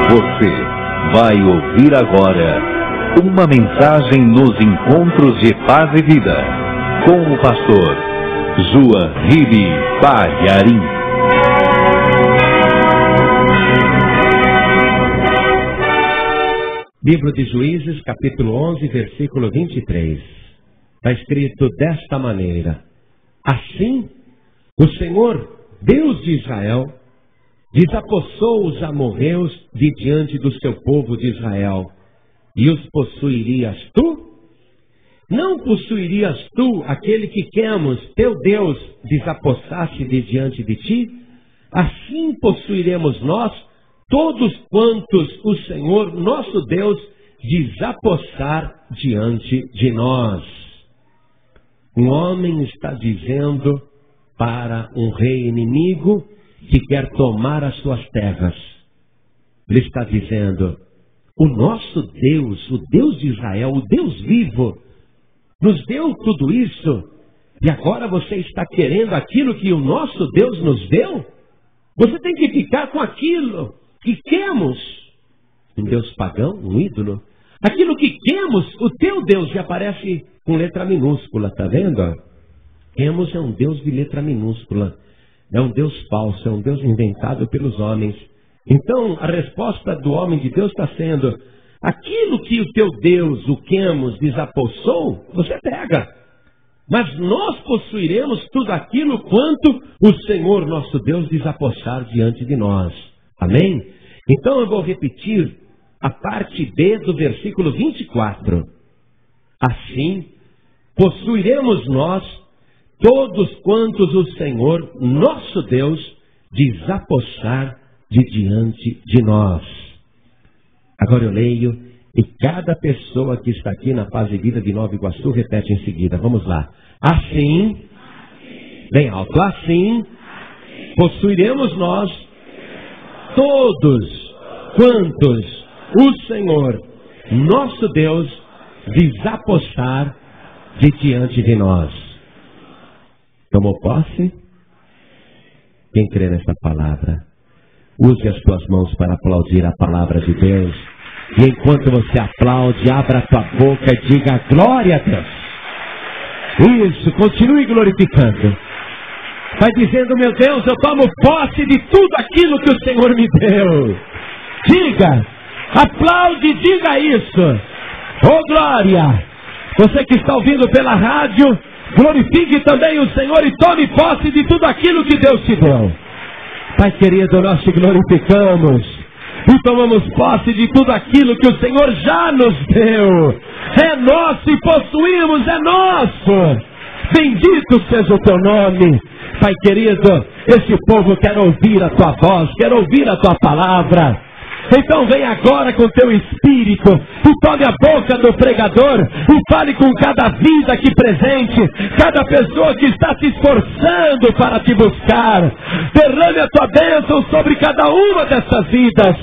Você vai ouvir agora uma mensagem nos encontros de paz e vida com o pastor João Ribe Palharim. Livro de Juízes, capítulo 11, versículo 23. Está escrito desta maneira: assim, o Senhor, Deus de Israel, desapossou os amorreus de diante do seu povo de Israel, e os possuirias tu? Não possuirias tu aquele que Quemos, teu Deus, desapossasse de diante de ti? Assim possuiremos nós todos quantos o Senhor, nosso Deus, desapossar diante de nós. Um homem está dizendo para um rei inimigo que quer tomar as suas terras. Ele está dizendo: o nosso Deus, o Deus de Israel, o Deus vivo, nos deu tudo isso, e agora você está querendo aquilo que o nosso Deus nos deu? Você tem que ficar com aquilo que Quemos, um Deus pagão, um ídolo. Aquilo que Quemos, o teu Deus, já aparece com letra minúscula, está vendo? Quemos é um Deus de letra minúscula. É um Deus falso, é um Deus inventado pelos homens. Então, a resposta do homem de Deus está sendo: aquilo que o teu Deus, o Quemos, desapossou, você pega. Mas nós possuiremos tudo aquilo quanto o Senhor, nosso Deus, desapossar diante de nós. Amém? Então eu vou repetir a parte B do versículo 24. Assim, possuiremos nós todos quantos o Senhor, nosso Deus, desapossar de diante de nós. Agora eu leio, e cada pessoa que está aqui na Paz e Vida de Nova Iguaçu repete em seguida. Vamos lá. Assim, bem alto, assim, possuiremos nós todos quantos o Senhor, nosso Deus, desapossar de diante de nós. Tomou posse? Quem crê nesta palavra? Use as tuas mãos para aplaudir a palavra de Deus. E enquanto você aplaude, abra a tua boca e diga glória a Deus. Isso, continue glorificando. Vai dizendo: meu Deus, eu tomo posse de tudo aquilo que o Senhor me deu. Diga, aplaude, diga isso. Oh glória! Você que está ouvindo pela rádio, glorifique também o Senhor e tome posse de tudo aquilo que Deus te deu. Pai querido, nós te glorificamos e tomamos posse de tudo aquilo que o Senhor já nos deu. É nosso e possuímos, é nosso. Bendito seja o teu nome. Pai querido, esse povo quer ouvir a tua voz, quer ouvir a tua palavra. Então vem agora com teu espírito e tome a boca do pregador e fale com cada vida aqui presente, cada pessoa que está se esforçando para te buscar. Derrame a tua bênção sobre cada uma dessas vidas.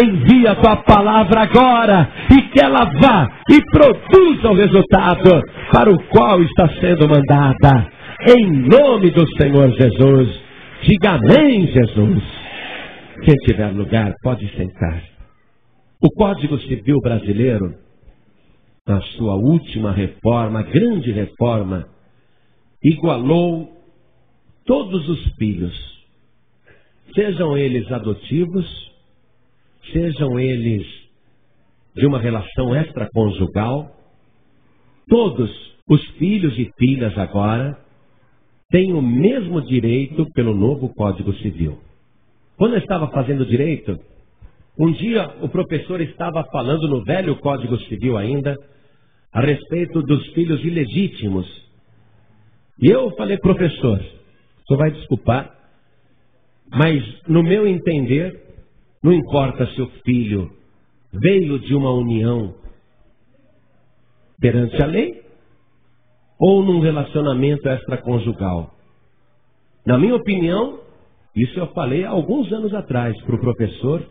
Envia a tua palavra agora e que ela vá e produza o resultado para o qual está sendo mandada. Em nome do Senhor Jesus. Diga amém, Jesus. Quem tiver lugar, pode sentar. O Código Civil brasileiro, na sua última reforma, grande reforma, igualou todos os filhos, sejam eles adotivos, sejam eles de uma relação extraconjugal, todos os filhos e filhas agora têm o mesmo direito pelo novo Código Civil. Quando eu estava fazendo direito, um dia o professor estava falando no velho Código Civil ainda, a respeito dos filhos ilegítimos. E eu falei: professor, o senhor vai desculpar, mas no meu entender, não importa se o filho veio de uma união perante a lei ou num relacionamento extraconjugal. Na minha opinião, isso eu falei há alguns anos atrás para o professor,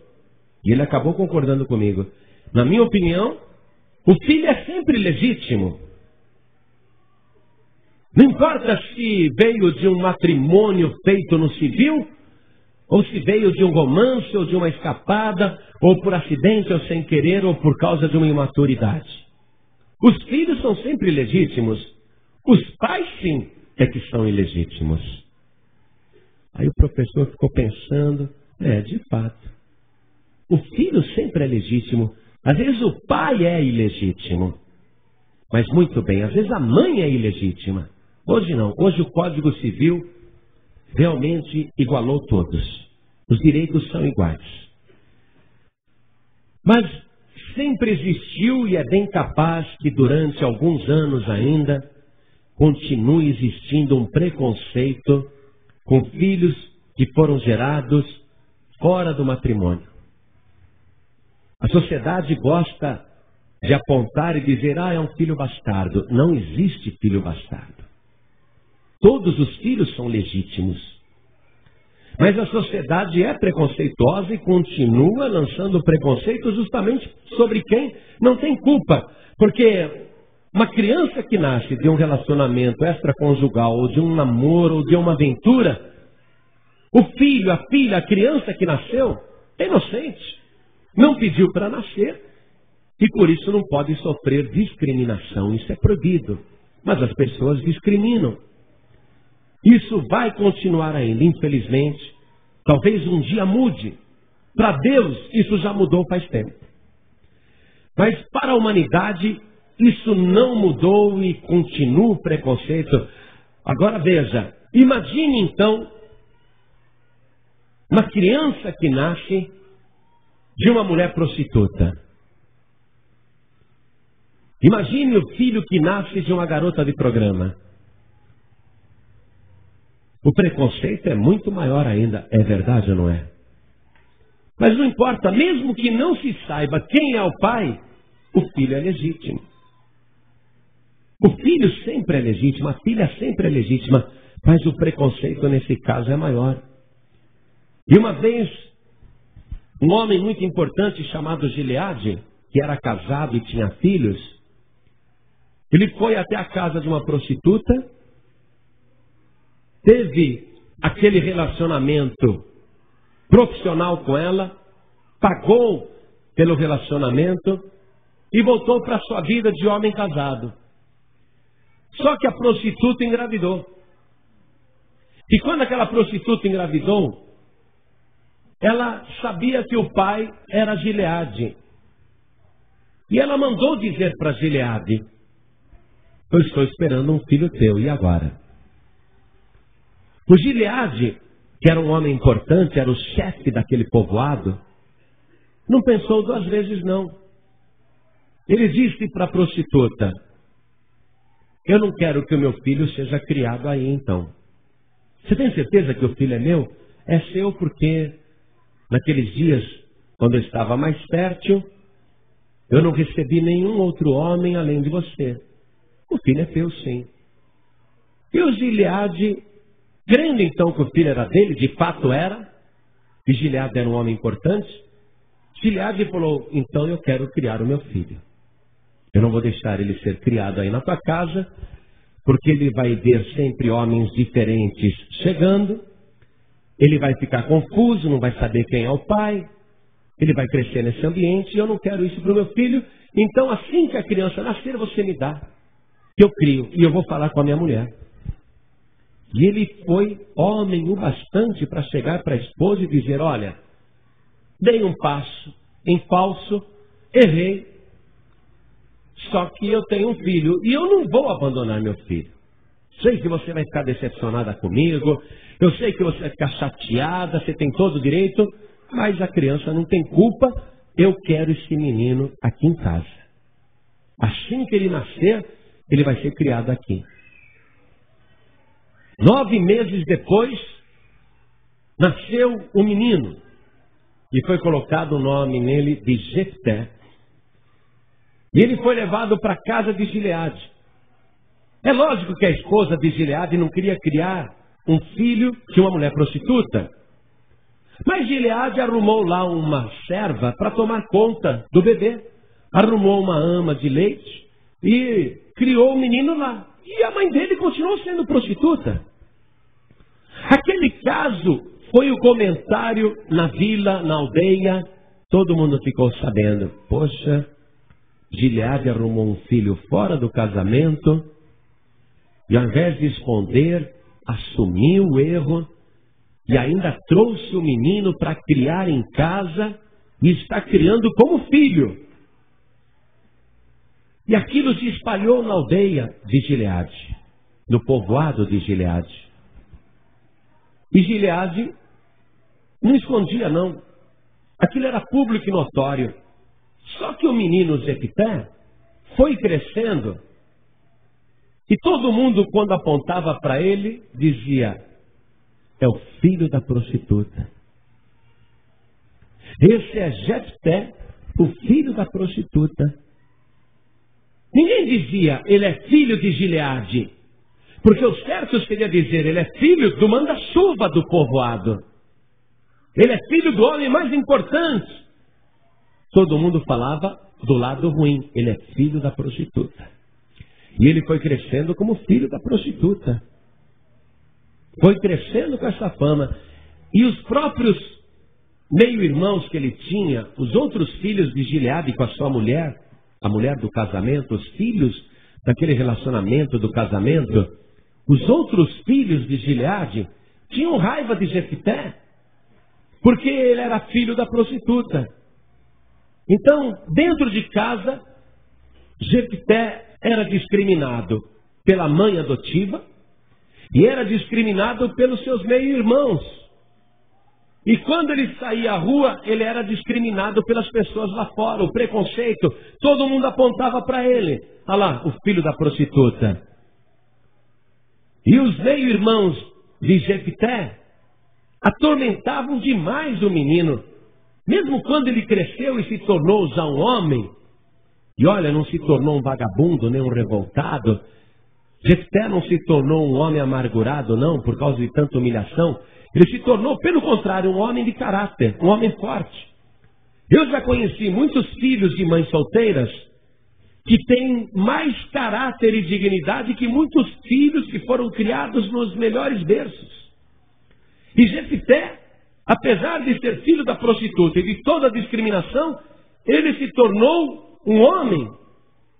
e ele acabou concordando comigo. Na minha opinião, o filho é sempre legítimo. Não importa se veio de um matrimônio feito no civil ou se veio de um romance, ou de uma escapada, ou por acidente, ou sem querer, ou por causa de uma imaturidade. Os filhos são sempre legítimos. Os pais, sim, é que são ilegítimos. Aí o professor ficou pensando, de fato, o filho sempre é legítimo. Às vezes o pai é ilegítimo. Mas muito bem, às vezes a mãe é ilegítima. Hoje não, hoje o Código Civil realmente igualou todos. Os direitos são iguais. Mas sempre existiu e é bem capaz que durante alguns anos ainda continue existindo um preconceito com filhos que foram gerados fora do matrimônio. A sociedade gosta de apontar e dizer, é um filho bastardo. Não existe filho bastardo. Todos os filhos são legítimos. Mas a sociedade é preconceituosa e continua lançando preconceito justamente sobre quem não tem culpa. Porque uma criança que nasce de um relacionamento extraconjugal, ou de um namoro, ou de uma aventura, o filho, a filha, a criança que nasceu é inocente. Não pediu para nascer e por isso não pode sofrer discriminação. Isso é proibido. Mas as pessoas discriminam. Isso vai continuar ainda, infelizmente. Talvez um dia mude. Para Deus, isso já mudou faz tempo. Mas para a humanidade, isso não mudou e continua o preconceito. Agora veja, imagine então uma criança que nasce de uma mulher prostituta. Imagine o filho que nasce de uma garota de programa. O preconceito é muito maior ainda, é verdade ou não é? Mas não importa, mesmo que não se saiba quem é o pai, o filho é legítimo. O filho sempre é legítimo, a filha sempre é legítima, mas o preconceito nesse caso é maior. E uma vez, um homem muito importante chamado Gileade, que era casado e tinha filhos, ele foi até a casa de uma prostituta, teve aquele relacionamento profissional com ela, pagou pelo relacionamento e voltou para a sua vida de homem casado. Só que a prostituta engravidou. E quando aquela prostituta engravidou, ela sabia que o pai era Gileade. E ela mandou dizer para Gileade, eu estou esperando um filho teu, e agora? O Gileade, que era um homem importante, era o chefe daquele povoado, não pensou duas vezes não. Ele disse para a prostituta, eu não quero que o meu filho seja criado aí então. Você tem certeza que o filho é meu? É seu porque naqueles dias, quando eu estava mais fértil, eu não recebi nenhum outro homem além de você. O filho é teu sim. E o Gileade, crendo então que o filho era dele, de fato era, e Gileade era um homem importante, Gileade falou, então eu quero criar o meu filho. Eu não vou deixar ele ser criado aí na tua casa, porque ele vai ver sempre homens diferentes chegando, ele vai ficar confuso, não vai saber quem é o pai, ele vai crescer nesse ambiente, e eu não quero isso para o meu filho, então assim que a criança nascer, você me dá, que eu crio, e eu vou falar com a minha mulher. E ele foi homem o bastante para chegar para a esposa e dizer, olha, dei um passo em falso, errei, só que eu tenho um filho e eu não vou abandonar meu filho. Sei que você vai ficar decepcionada comigo, eu sei que você vai ficar chateada, você tem todo o direito, mas a criança não tem culpa, eu quero esse menino aqui em casa. Assim que ele nascer, ele vai ser criado aqui. 9 meses depois, nasceu um menino. E foi colocado o nome nele de Jefté. E ele foi levado para a casa de Gileade. É lógico que a esposa de Gileade não queria criar um filho de uma mulher prostituta. Mas Gileade arrumou lá uma serva para tomar conta do bebê. Arrumou uma ama de leite e criou o menino lá. E a mãe dele continuou sendo prostituta. Aquele caso Foi o comentário na vila, na aldeia, todo mundo ficou sabendo. Poxa, Gileade arrumou um filho fora do casamento e, ao invés de esconder, assumiu o erro e ainda trouxe o menino para criar em casa e está criando como filho. E aquilo se espalhou na aldeia de Gileade, no povoado de Gileade. E Gileade não escondia, não. Aquilo era público e notório. Só que o menino Jefté foi crescendo e todo mundo, quando apontava para ele, dizia: é o filho da prostituta. Esse é Jefté, o filho da prostituta. Ninguém dizia, ele é filho de Gileade, porque o certo seria dizer, ele é filho do manda-chuva do povoado. Ele é filho do homem mais importante. Todo mundo falava do lado ruim, ele é filho da prostituta. E ele foi crescendo como filho da prostituta. Foi crescendo com essa fama. E os próprios meio-irmãos que ele tinha, os outros filhos de Gileade com a sua mulher, a mulher do casamento, os filhos daquele relacionamento do casamento, os outros filhos de Gileade tinham raiva de Jefté, porque ele era filho da prostituta. Então, dentro de casa, Jefté era discriminado pela mãe adotiva e era discriminado pelos seus meio-irmãos. E quando ele saía à rua, ele era discriminado pelas pessoas lá fora, o preconceito, todo mundo apontava para ele. Olha lá, o filho da prostituta. E os meio-irmãos de Jefté atormentavam demais o menino. Mesmo quando ele cresceu e se tornou já um homem, e olha, não se tornou um vagabundo, nem um revoltado. Jefté não se tornou um homem amargurado, não, por causa de tanta humilhação. Ele se tornou, pelo contrário, um homem de caráter, um homem forte. Eu já conheci muitos filhos de mães solteiras que têm mais caráter e dignidade que muitos filhos que foram criados nos melhores berços. E Jefté, apesar de ser filho da prostituta e de toda a discriminação, ele se tornou um homem,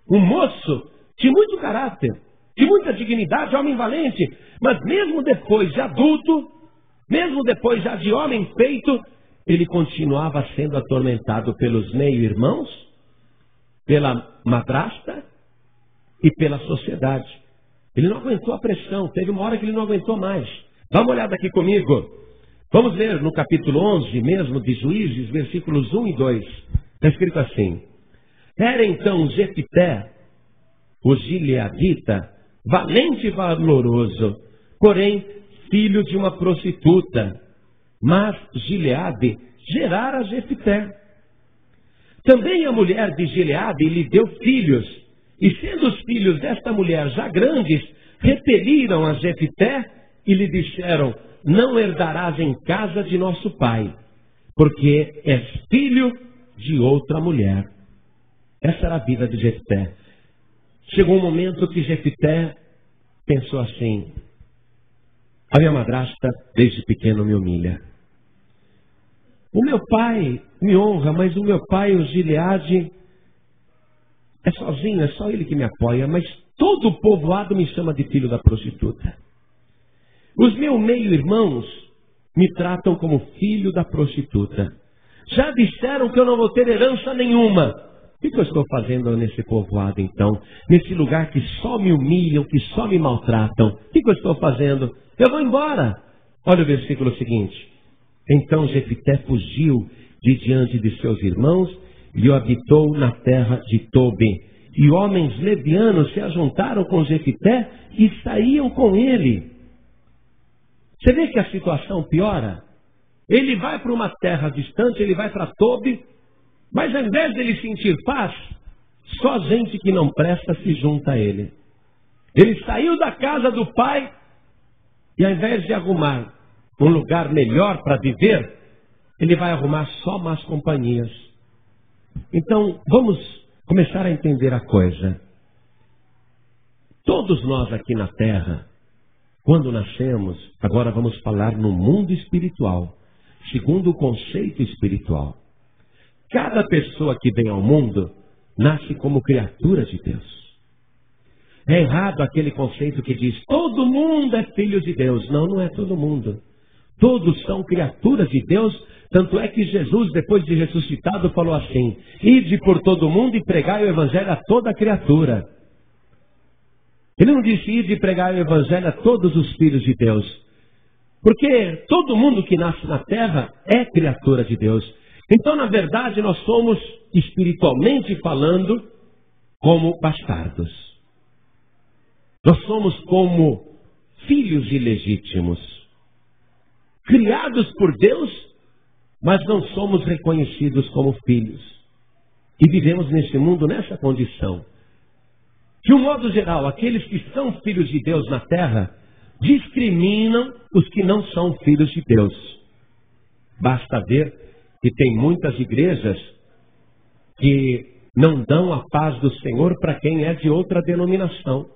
um moço de muito caráter, de muita dignidade, homem valente. Mas mesmo depois de adulto, mesmo depois já de homem feito, ele continuava sendo atormentado pelos meio-irmãos, pela madrasta e pela sociedade. Ele não aguentou a pressão, teve uma hora que ele não aguentou mais. Dá uma olhada aqui comigo. Vamos ler no capítulo 11 mesmo de Juízes, versículos 1 e 2. Está escrito assim: era então Jefté, o gileadita, valente e valoroso, porém filho de uma prostituta, mas Gileade gerara Jefté. Também a mulher de Gileade lhe deu filhos, e sendo os filhos desta mulher já grandes, repeliram a Jefté e lhe disseram: não herdarás em casa de nosso pai, porque és filho de outra mulher. Essa era a vida de Jefté. Chegou um momento que Jefté pensou assim: a minha madrasta desde pequeno me humilha. O meu pai me honra, mas o meu pai, o Gileade, é sozinho, é só ele que me apoia, mas todo o povoado me chama de filho da prostituta. Os meus meio-irmãos me tratam como filho da prostituta. Já disseram que eu não vou ter herança nenhuma. O que eu estou fazendo nesse povoado então? Nesse lugar que só me humilham, que só me maltratam. O que eu estou fazendo? Eu vou embora. Olha o versículo seguinte. Então Jefté fugiu de diante de seus irmãos e habitou na terra de Tobi. E homens levianos se ajuntaram com Jefté e saíam com ele. Você vê que a situação piora? Ele vai para uma terra distante, ele vai para Tobi, mas ao invés dele sentir paz, só gente que não presta se junta a ele. Ele saiu da casa do pai e ao invés de arrumar um lugar melhor para viver, ele vai arrumar só más companhias. Então, vamos começar a entender a coisa. Todos nós aqui na terra Quando nascemos, agora vamos falar no mundo espiritual, segundo o conceito espiritual. Cada pessoa que vem ao mundo nasce como criatura de Deus. É errado aquele conceito que diz, todo mundo é filho de Deus. Não, não é todo mundo. Todos são criaturas de Deus, tanto é que Jesus, depois de ressuscitado, falou assim, ide por todo mundo e pregai o evangelho a toda criatura. Ele não disse, ide e pregai o evangelho a todos os filhos de Deus. Porque todo mundo que nasce na terra é criatura de Deus. Então, na verdade, nós somos, espiritualmente falando, como bastardos. Nós somos como filhos ilegítimos, criados por Deus, mas não somos reconhecidos como filhos. E vivemos nesse mundo nessa condição. De um modo geral, aqueles que são filhos de Deus na terra, discriminam os que não são filhos de Deus. Basta ver que tem muitas igrejas que não dão a paz do Senhor para quem é de outra denominação.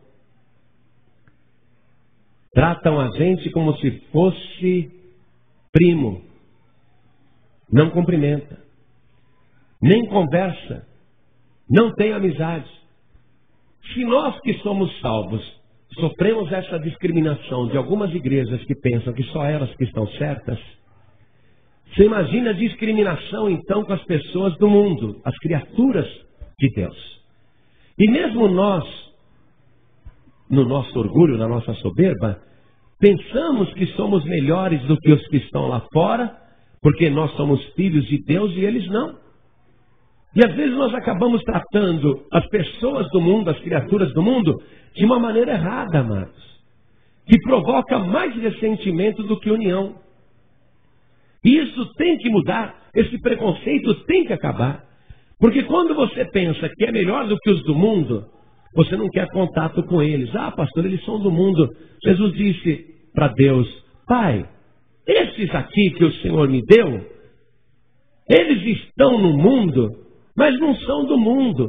Tratam a gente como se fosse primo. Não cumprimenta. Nem conversa. Não tem amizade. Se nós que somos salvos sofremos essa discriminação de algumas igrejas que pensam que só elas que estão certas, você imagina a discriminação então com as pessoas do mundo, as criaturas de Deus. E mesmo nós, no nosso orgulho, na nossa soberba, pensamos que somos melhores do que os que estão lá fora, porque nós somos filhos de Deus e eles não. E às vezes nós acabamos tratando as pessoas do mundo, as criaturas do mundo, de uma maneira errada, amados, que provoca mais ressentimento do que união. E isso tem que mudar, esse preconceito tem que acabar. Porque quando você pensa que é melhor do que os do mundo, você não quer contato com eles. Ah, pastor, eles são do mundo. Jesus disse para Deus, Pai, esses aqui que o Senhor me deu, eles estão no mundo, mas não são do mundo.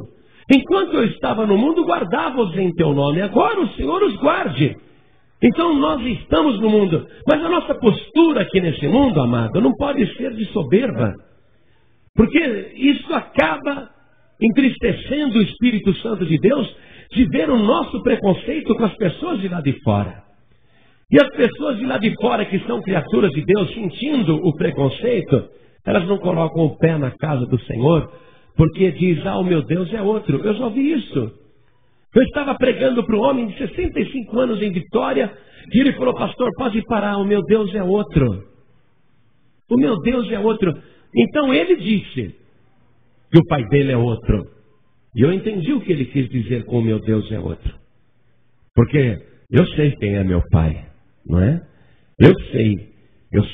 Enquanto eu estava no mundo, guardava-os em teu nome. Agora o Senhor os guarde. Então nós estamos no mundo. Mas a nossa postura aqui nesse mundo, amado, não pode ser de soberba. Porque isso acaba entristecendo o Espírito Santo de Deus de ver o nosso preconceito com as pessoas de lá de fora. E as pessoas de lá de fora que são criaturas de Deus, sentindo o preconceito, elas não colocam o pé na casa do Senhor, porque diz, ah, o meu Deus é outro. Eu já ouvi isso. Eu estava pregando para um homem de 65 anos em Vitória, e ele falou, pastor, pode parar, o meu Deus é outro. O meu Deus é outro. Então ele disse que o pai dele é outro. E eu entendi o que ele quis dizer com o meu Deus é outro. Porque eu sei quem é meu pai, não é? Eu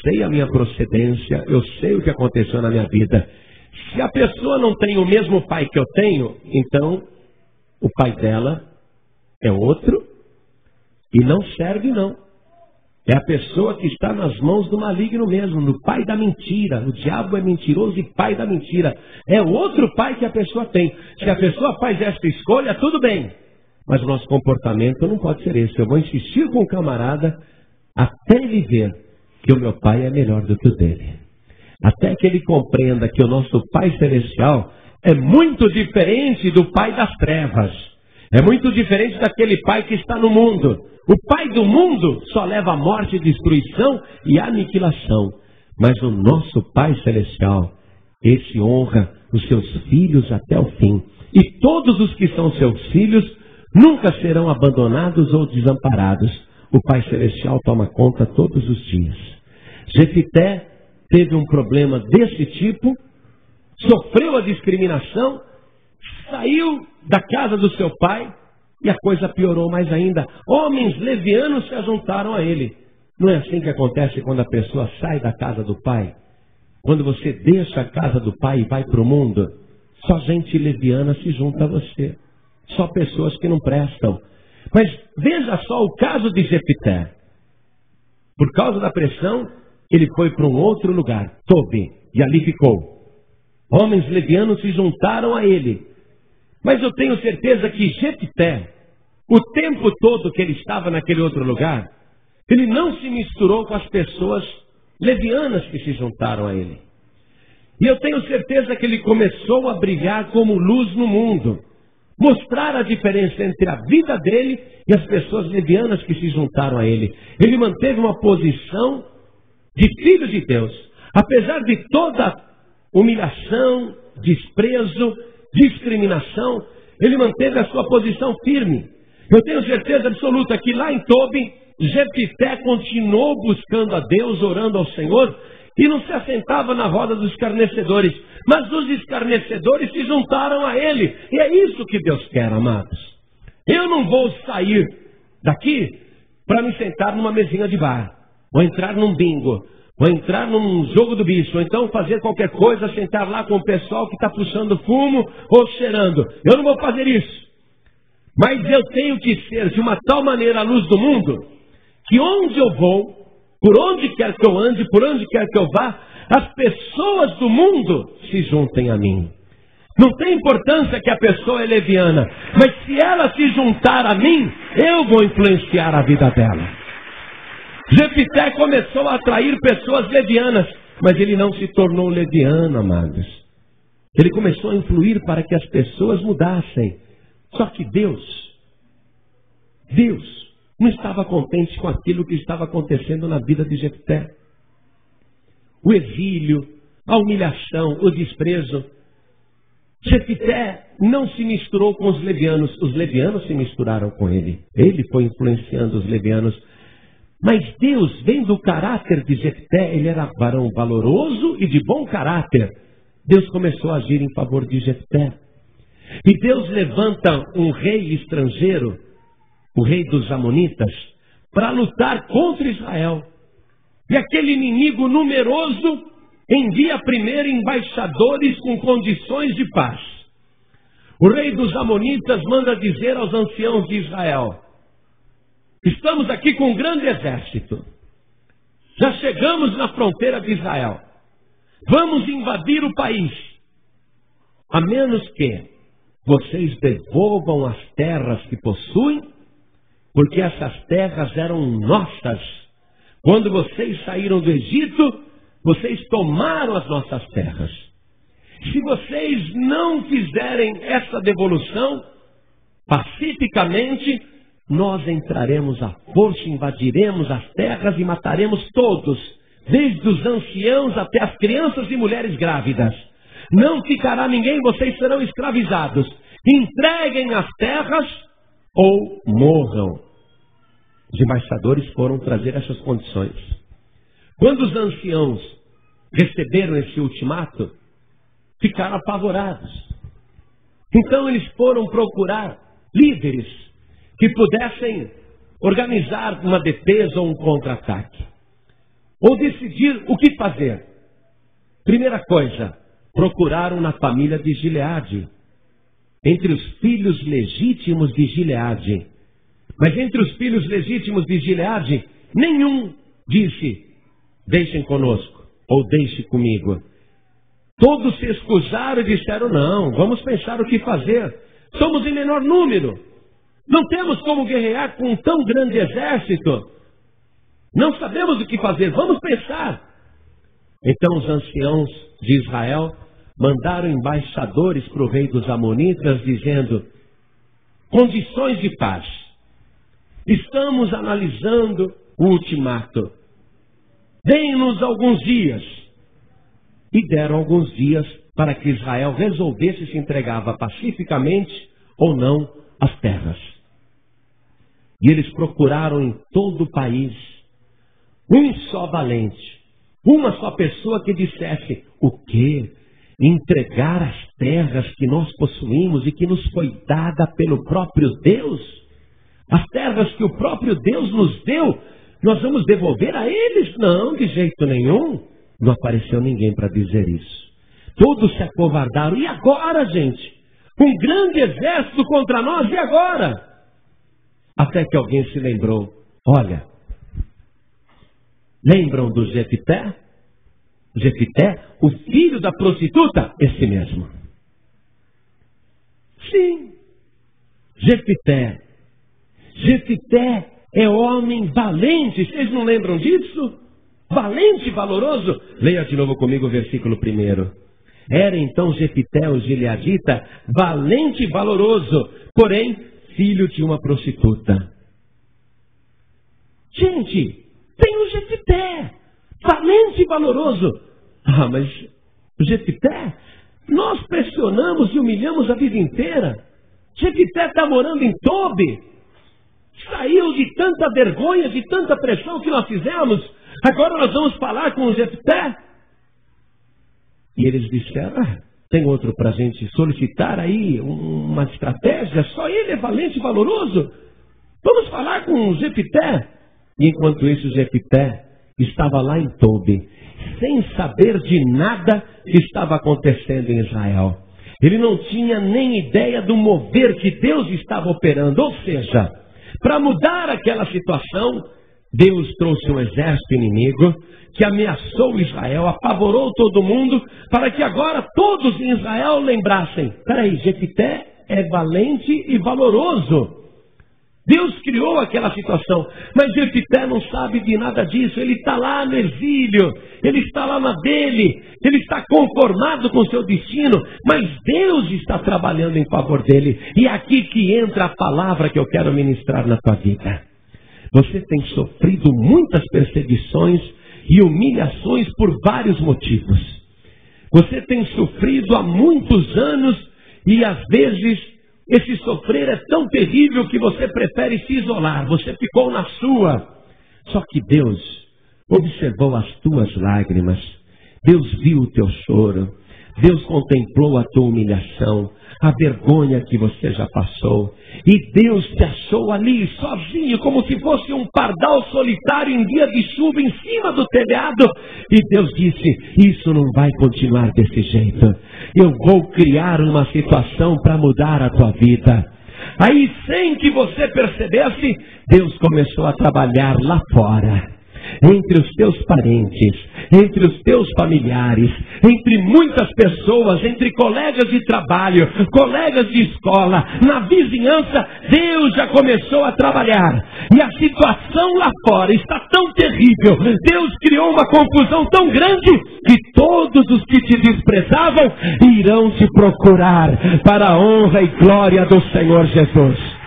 sei a minha procedência, eu sei o que aconteceu na minha vida. Se a pessoa não tem o mesmo pai que eu tenho, então o pai dela é outro e não serve não. É a pessoa que está nas mãos do maligno mesmo, no pai da mentira. O diabo é mentiroso e pai da mentira. É outro pai que a pessoa tem. Se a pessoa faz esta escolha, tudo bem. Mas o nosso comportamento não pode ser esse. Eu vou insistir com o camarada até ele ver que o meu pai é melhor do que o dele. Até que ele compreenda que o nosso Pai Celestial é muito diferente do pai das trevas. É muito diferente daquele pai que está no mundo. O pai do mundo só leva a morte, destruição e aniquilação. Mas o nosso Pai Celestial, esse honra os seus filhos até o fim. E todos os que são seus filhos nunca serão abandonados ou desamparados. O Pai Celestial toma conta todos os dias. Jefité teve um problema desse tipo, sofreu a discriminação, saiu da casa do seu pai e a coisa piorou mais ainda. Homens levianos se ajuntaram a ele. Não é assim que acontece quando a pessoa sai da casa do pai? Quando você deixa a casa do pai e vai para o mundo, só gente leviana se junta a você. Só pessoas que não prestam. Mas veja só o caso de Jefité. Por causa da pressão, ele foi para um outro lugar, Tobi, e ali ficou. Homens levianos se juntaram a ele. Mas eu tenho certeza que Jefité, o tempo todo que ele estava naquele outro lugar, Ele não se misturou com as pessoas levianas que se juntaram a ele. E eu tenho certeza que ele começou a brilhar como luz no mundo. Mostrar a diferença entre a vida dele e as pessoas levianas que se juntaram a ele. Ele manteve uma posição de filho de Deus. Apesar de toda humilhação, desprezo, discriminação, ele manteve a sua posição firme. Eu tenho certeza absoluta que lá em Tobi, Jefité continuou buscando a Deus, orando ao Senhor, e não se assentava na roda dos escarnecedores, mas os escarnecedores se juntaram a ele. E é isso que Deus quer, amados. Eu não vou sair daqui para me sentar numa mesinha de bar, ou entrar num bingo, ou entrar num jogo do bicho, ou então fazer qualquer coisa, sentar lá com o pessoal que está puxando fumo ou cheirando. Eu não vou fazer isso. Mas eu tenho que ser de uma tal maneira a luz do mundo, que onde eu vou, por onde quer que eu ande, por onde quer que eu vá, as pessoas do mundo se juntem a mim. Não tem importância que a pessoa é leviana, mas se ela se juntar a mim, eu vou influenciar a vida dela. Jefité começou a atrair pessoas levianas, mas ele não se tornou leviano, amados. Ele começou a influir para que as pessoas mudassem. Só que Deus não estava contente com aquilo que estava acontecendo na vida de Jefité. O exílio, a humilhação, o desprezo. Jefité não se misturou com os levianos se misturaram com ele. Ele foi influenciando os levianos. Mas Deus, vendo o caráter de Jefité, ele era varão valoroso e de bom caráter. Deus começou a agir em favor de Jefité. E Deus levanta um rei estrangeiro, o rei dos Amonitas, para lutar contra Israel. E aquele inimigo numeroso envia primeiro embaixadores com condições de paz. O rei dos Amonitas manda dizer aos anciãos de Israel: estamos aqui com um grande exército. Já chegamos na fronteira de Israel. Vamos invadir o país. A menos que vocês devolvam as terras que possuem, porque essas terras eram nossas. Quando vocês saíram do Egito, vocês tomaram as nossas terras. Se vocês não fizerem essa devolução, pacificamente, nós entraremos à força, invadiremos as terras e mataremos todos, desde os anciãos até as crianças e mulheres grávidas. Não ficará ninguém, vocês serão escravizados. Entreguem as terras ou morram. Os embaixadores foram trazer essas condições. Quando os anciãos receberam esse ultimato, ficaram apavorados. Então eles foram procurar líderes que pudessem organizar uma defesa ou um contra-ataque. Ou decidir o que fazer. Primeira coisa, procuraram na família de Gileade, entre os filhos legítimos de Gileade. Mas entre os filhos legítimos de Gileade, nenhum disse: deixem conosco, ou deixe comigo. Todos se excusaram e disseram: não, vamos pensar o que fazer. Somos em menor número. Não temos como guerrear com um tão grande exército. Não sabemos o que fazer, vamos pensar. Então os anciãos de Israel mandaram embaixadores para o rei dos Amonitas, dizendo: condições de paz. Estamos analisando o ultimato. Deem-nos alguns dias. E deram alguns dias para que Israel resolvesse se entregava pacificamente ou não as terras. E eles procuraram em todo o país um só valente, uma só pessoa que dissesse: o quê? Entregar as terras que nós possuímos e que nos foi dada pelo próprio Deus? As terras que o próprio Deus nos deu, nós vamos devolver a eles? Não, de jeito nenhum. Não apareceu ninguém para dizer isso. Todos se acovardaram. E agora, gente? Um grande exército contra nós, e agora? Até que alguém se lembrou: olha, lembram do Jefité? Jefité, o filho da prostituta? Esse mesmo. Sim, Jefité é homem valente. Vocês não lembram disso? Valente e valoroso. Leia de novo comigo o versículo 1. Era então Jefité, o gileadita, valente e valoroso, porém filho de uma prostituta. Gente, tem o Jefité, valente e valoroso. Ah, mas o Jefité, nós pressionamos e humilhamos a vida inteira. Jefité está morando em Tobi. Saiu de tanta vergonha, de tanta pressão que nós fizemos. Agora nós vamos falar com o Jefité. E eles disseram, tem outro para a gente solicitar aí, uma estratégia, só ele é valente e valoroso. Vamos falar com o Jefité. E enquanto isso, o Jefité estava lá em Tobi, sem saber de nada que estava acontecendo em Israel. Ele não tinha nem ideia do mover que Deus estava operando. Ou seja, para mudar aquela situação, Deus trouxe um exército inimigo que ameaçou Israel, apavorou todo mundo, para que agora todos em Israel lembrassem, peraí, Jefité é valente e valoroso. Deus criou aquela situação, mas Jefité não sabe de nada disso. Ele está lá no exílio, ele está lá na dele, ele está conformado com o seu destino, mas Deus está trabalhando em favor dele. E é aqui que entra a palavra que eu quero ministrar na tua vida. Você tem sofrido muitas perseguições e humilhações por vários motivos. Você tem sofrido há muitos anos e às vezes esse sofrer é tão terrível que você prefere se isolar. Você ficou na sua. Só que Deus observou as tuas lágrimas. Deus viu o teu choro. Deus contemplou a tua humilhação, a vergonha que você já passou. E Deus te achou ali, sozinho, como se fosse um pardal solitário em dia de chuva em cima do telhado. E Deus disse, isso não vai continuar desse jeito. Eu vou criar uma situação para mudar a tua vida. Aí, sem que você percebesse, Deus começou a trabalhar lá fora. Entre os teus parentes, entre os teus familiares, entre muitas pessoas, entre colegas de trabalho, colegas de escola, na vizinhança, Deus já começou a trabalhar. E a situação lá fora está tão terrível, Deus criou uma confusão tão grande, que todos os que te desprezavam irão te procurar para a honra e glória do Senhor Jesus.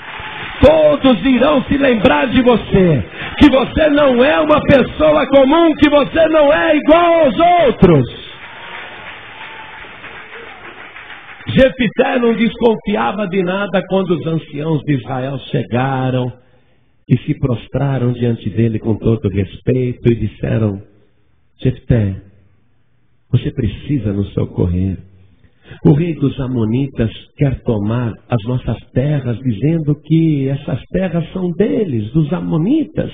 Todos irão se lembrar de você, que você não é uma pessoa comum, que você não é igual aos outros. Jefité não desconfiava de nada quando os anciãos de Israel chegaram e se prostraram diante dele com todo respeito e disseram, Jefté, você precisa nos socorrer. O rei dos Amonitas quer tomar as nossas terras, dizendo que essas terras são deles, dos Amonitas.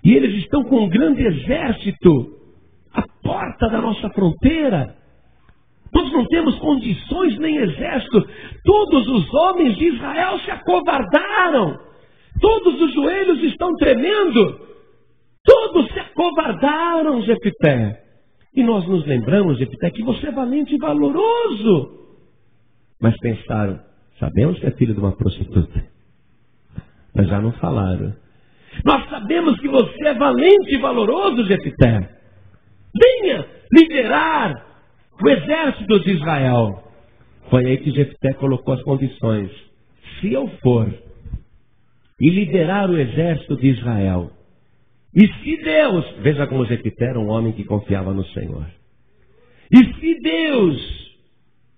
E eles estão com um grande exército à porta da nossa fronteira. Nós não temos condições nem exército. Todos os homens de Israel se acovardaram. Todos os joelhos estão tremendo. Todos se acovardaram, Jefité. E nós nos lembramos, Jefité, que você é valente e valoroso. Mas pensaram, sabemos que é filho de uma prostituta. Mas já não falaram. Nós sabemos que você é valente e valoroso, Jefité. Venha liderar o exército de Israel. Foi aí que Jefité colocou as condições. Se eu for e liderar o exército de Israel, e se Deus, veja como Jefité era um homem que confiava no Senhor. E se Deus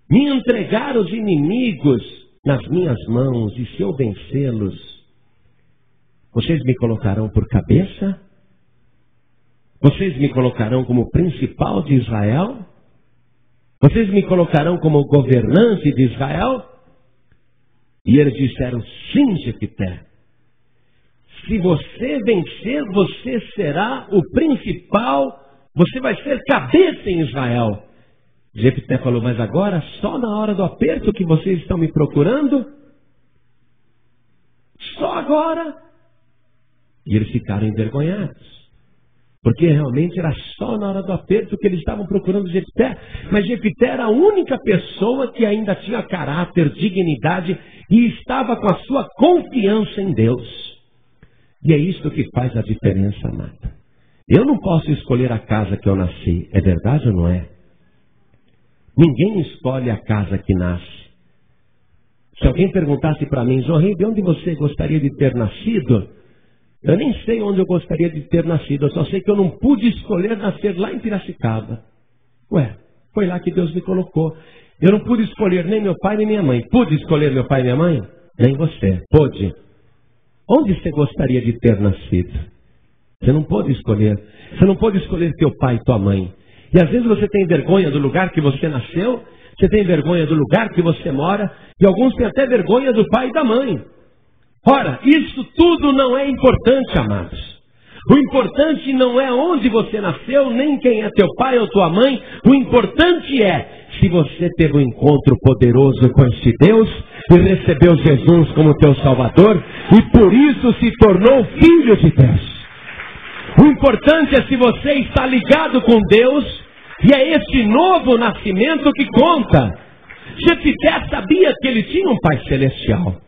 me entregar os inimigos nas minhas mãos, e se eu vencê-los, vocês me colocarão por cabeça? Vocês me colocarão como principal de Israel? Vocês me colocarão como governante de Israel? E eles disseram, sim, Jefité. Se você vencer, você será o principal, você vai ser cabeça em Israel. Jefté falou, mas agora, só na hora do aperto que vocês estão me procurando? Só agora? E eles ficaram envergonhados. Porque realmente era só na hora do aperto que eles estavam procurando Jefté. Mas Jefté era a única pessoa que ainda tinha caráter, dignidade e estava com a sua confiança em Deus. E é isso que faz a diferença, amada. Eu não posso escolher a casa que eu nasci. É verdade ou não é? Ninguém escolhe a casa que nasce. Se alguém perguntasse para mim, Zorribe, onde você gostaria de ter nascido? Eu nem sei onde eu gostaria de ter nascido. Eu só sei que eu não pude escolher nascer lá em Piracicaba. Ué, foi lá que Deus me colocou. Eu não pude escolher nem meu pai nem minha mãe. Pude escolher meu pai e minha mãe? Nem você. Pôde. Onde você gostaria de ter nascido? Você não pôde escolher. Você não pôde escolher teu pai e tua mãe. E às vezes você tem vergonha do lugar que você nasceu, você tem vergonha do lugar que você mora, e alguns têm até vergonha do pai e da mãe. Ora, isso tudo não é importante, amados. O importante não é onde você nasceu, nem quem é teu pai ou tua mãe. O importante é se você teve um encontro poderoso com este Deus e recebeu Jesus como teu Salvador e por isso se tornou filho de Deus. O importante é se você está ligado com Deus e é este novo nascimento que conta. Jefité sabia que ele tinha um Pai Celestial.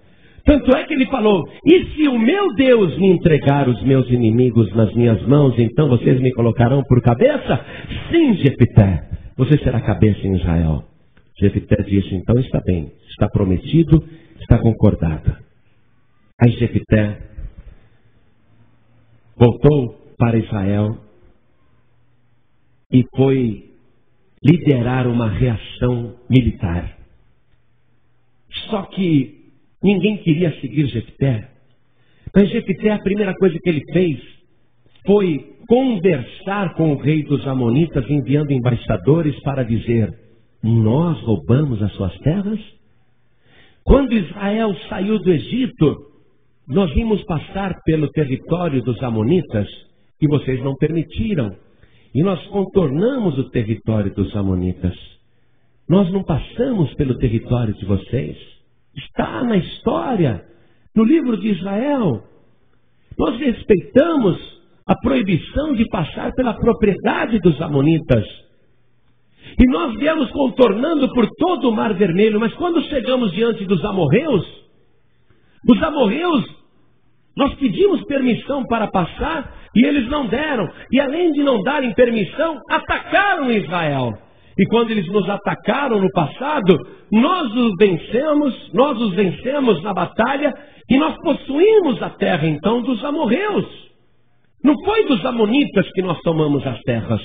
Tanto é que ele falou, e se o meu Deus me entregar os meus inimigos nas minhas mãos, então vocês me colocarão por cabeça? Sim, Jefité, você será cabeça em Israel. Jefité disse, então está bem, está prometido, está concordado. Aí Jefité voltou para Israel e foi liderar uma reação militar. Só que ninguém queria seguir Jefité. Mas Jefité, a primeira coisa que ele fez foi conversar com o rei dos Amonitas, enviando embaixadores para dizer, nós roubamos as suas terras? Quando Israel saiu do Egito, nós vimos passar pelo território dos Amonitas e vocês não permitiram. E nós contornamos o território dos Amonitas. Nós não passamos pelo território de vocês. Está na história, no livro de Israel. Nós respeitamos a proibição de passar pela propriedade dos Amonitas. E nós viemos contornando por todo o Mar Vermelho, mas quando chegamos diante dos amorreus, nós pedimos permissão para passar e eles não deram. E além de não darem permissão, atacaram Israel. E quando eles nos atacaram no passado, nós os vencemos na batalha e nós possuímos a terra então dos amorreus. Não foi dos amonitas que nós tomamos as terras.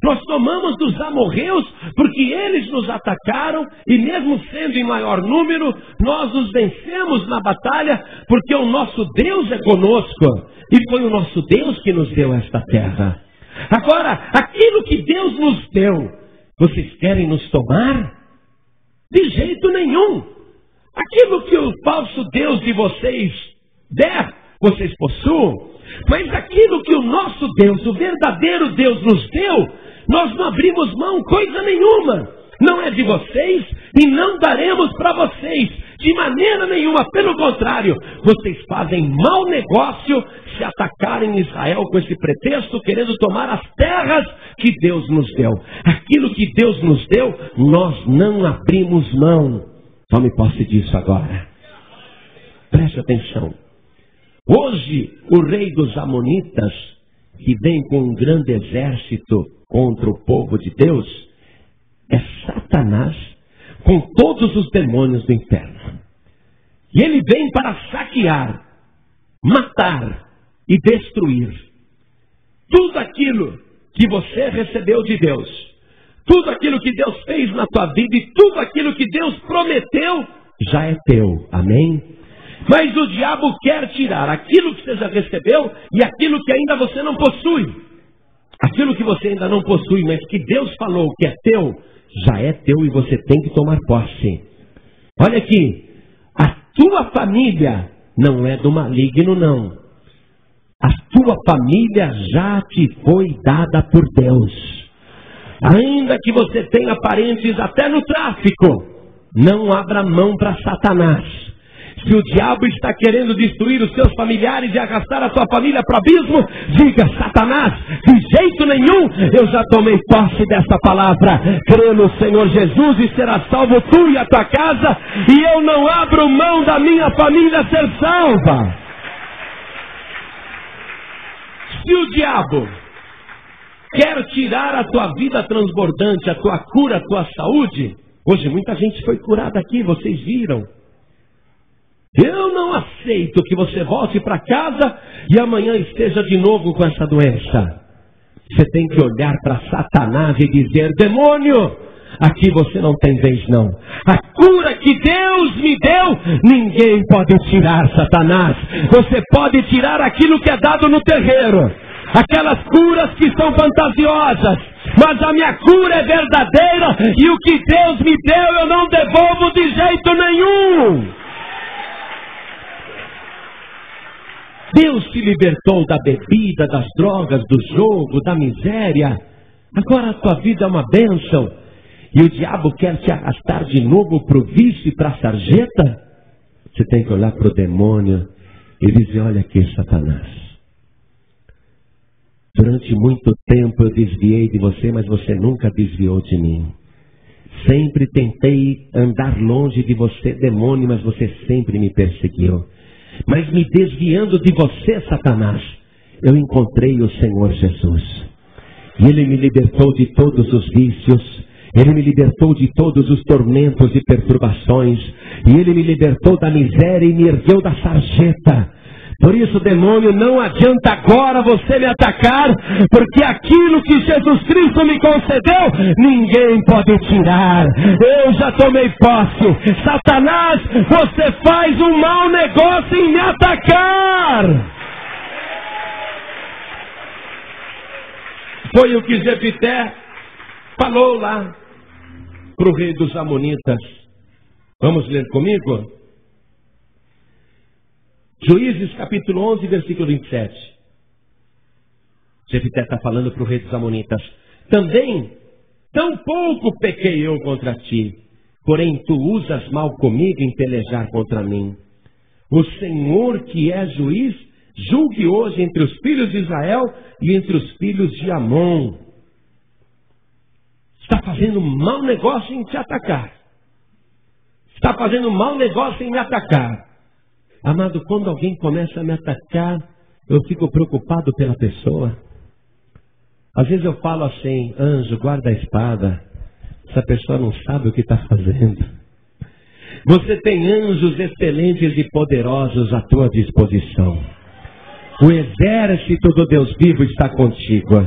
Nós tomamos dos amorreus porque eles nos atacaram e mesmo sendo em maior número, nós os vencemos na batalha porque o nosso Deus é conosco. E foi o nosso Deus que nos deu esta terra. Agora, aquilo que Deus nos deu, vocês querem nos tomar? De jeito nenhum. Aquilo que o falso Deus de vocês der, vocês possuam. Mas aquilo que o nosso Deus, o verdadeiro Deus nos deu, nós não abrimos mão coisa nenhuma. Não é de vocês e não daremos para vocês. De maneira nenhuma, pelo contrário, vocês fazem mau negócio se atacarem Israel com esse pretexto, querendo tomar as terras que Deus nos deu. Aquilo que Deus nos deu, nós não abrimos mão. Tome posse disso agora. Preste atenção. Hoje, o rei dos Amonitas, que vem com um grande exército contra o povo de Deus, é Satanás com todos os demônios do inferno. E ele vem para saquear, matar e destruir tudo aquilo que você recebeu de Deus, tudo aquilo que Deus fez na tua vida e tudo aquilo que Deus prometeu já é teu, amém? Mas o diabo quer tirar aquilo que você já recebeu e aquilo que ainda você não possui. Aquilo que você ainda não possui, mas que Deus falou que é teu, já é teu e você tem que tomar posse. Olha aqui, a tua família não é do maligno, não. A tua família já te foi dada por Deus. Ainda que você tenha parentes até no tráfico, não abra mão para Satanás. Se o diabo está querendo destruir os seus familiares e arrastar a sua família para o abismo, diga, Satanás, de jeito nenhum, eu já tomei posse dessa palavra. Crê no Senhor Jesus e será salvo tu e a tua casa, e eu não abro mão da minha família ser salva. se o diabo quer tirar a tua vida transbordante, a tua cura, a tua saúde, hoje muita gente foi curada aqui, vocês viram. Eu não aceito que você volte para casa e amanhã esteja de novo com essa doença. Você tem que olhar para Satanás e dizer: demônio, aqui você não tem vez não. A cura que Deus me deu, ninguém pode tirar, Satanás. Você pode tirar aquilo que é dado no terreiro, aquelas curas que são fantasiosas, mas a minha cura é verdadeira e o que Deus me deu eu não devolvo de jeito nenhum. Deus te libertou da bebida, das drogas, do jogo, da miséria. Agora a tua vida é uma bênção. E o diabo quer te arrastar de novo para o vício e para a sarjeta? Você tem que olhar para o demônio e dizer: olha aqui, Satanás. Durante muito tempo eu desviei de você, mas você nunca desviou de mim. Sempre tentei andar longe de você, demônio, mas você sempre me perseguiu. Mas me desviando de você, Satanás, eu encontrei o Senhor Jesus. E Ele me libertou de todos os vícios. Ele me libertou de todos os tormentos e perturbações. E Ele me libertou da miséria e me ergueu da sarjeta. Por isso, demônio, não adianta agora você me atacar, porque aquilo que Jesus Cristo me concedeu, ninguém pode tirar. Eu já tomei posse. Satanás, você faz um mau negócio em me atacar. Foi o que Jefité falou lá para o rei dos Amonitas. Vamos ler comigo? Juízes capítulo 11, versículo 27. Jefité está falando para o rei dos Amonitas: também, tão pouco pequei eu contra ti, porém tu usas mal comigo em pelejar contra mim. O Senhor, que é juiz, julgue hoje entre os filhos de Israel e entre os filhos de Amon. Está fazendo mau negócio em te atacar. Está fazendo mau negócio em me atacar. Amado, quando alguém começa a me atacar, eu fico preocupado pela pessoa. Às vezes eu falo assim: anjo, guarda a espada. Essa pessoa não sabe o que está fazendo. Você tem anjos excelentes e poderosos à tua disposição. O exército do Deus vivo está contigo.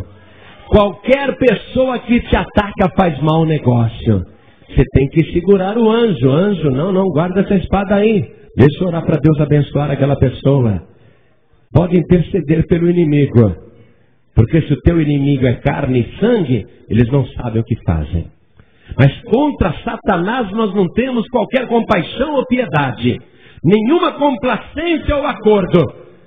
Qualquer pessoa que te ataca faz mau negócio. Você tem que segurar o anjo. Anjo, não, guarda essa espada aí. Deixa eu orar para Deus abençoar aquela pessoa. Pode interceder pelo inimigo. Porque se o teu inimigo é carne e sangue, eles não sabem o que fazem. Mas contra Satanás nós não temos qualquer compaixão ou piedade. Nenhuma complacência ou acordo.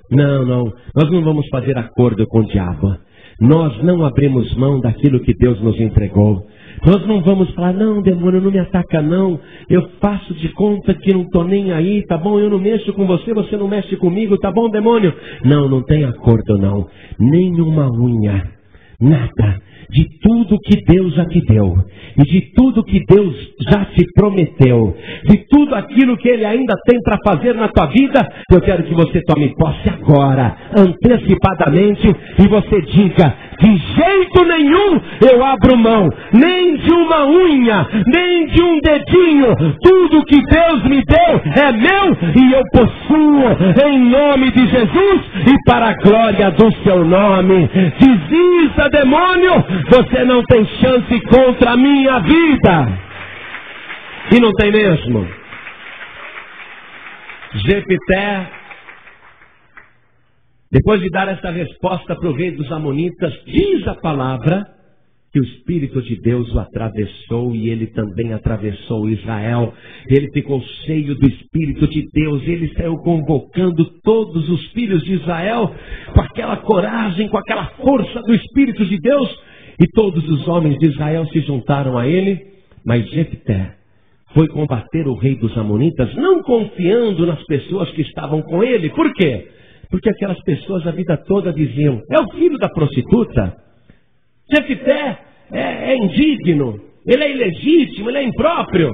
Não, nós não vamos fazer acordo com o diabo. Nós não abrimos mão daquilo que Deus nos entregou. Nós não vamos falar: não, demônio, não me ataca não. Eu faço de conta que não estou nem aí, tá bom? Eu não mexo com você, você não mexe comigo, tá bom, demônio? Não tem acordo não. Nenhuma unha, nada. De tudo que Deus já te deu, e de tudo que Deus já te prometeu, de tudo aquilo que Ele ainda tem para fazer na tua vida, eu quero que você tome posse agora, antecipadamente, e você diga: de jeito nenhum eu abro mão, nem de uma unha, nem de um dedinho. Tudo que Deus me deu é meu e eu possuo, em nome de Jesus e para a glória do seu nome. Desista, demônio! Você não tem chance contra a minha vida. E não tem mesmo. Jefité, depois de dar essa resposta para o rei dos Amonitas, diz a palavra que o Espírito de Deus o atravessou e ele também atravessou Israel. Ele ficou cheio do Espírito de Deus. Ele saiu convocando todos os filhos de Israel com aquela coragem, com aquela força do Espírito de Deus. E todos os homens de Israel se juntaram a ele. Mas Jefité foi combater o rei dos Amonitas, não confiando nas pessoas que estavam com ele. Por quê? Porque aquelas pessoas a vida toda diziam: é o filho da prostituta. Jefité é indigno, ele é ilegítimo, ele é impróprio.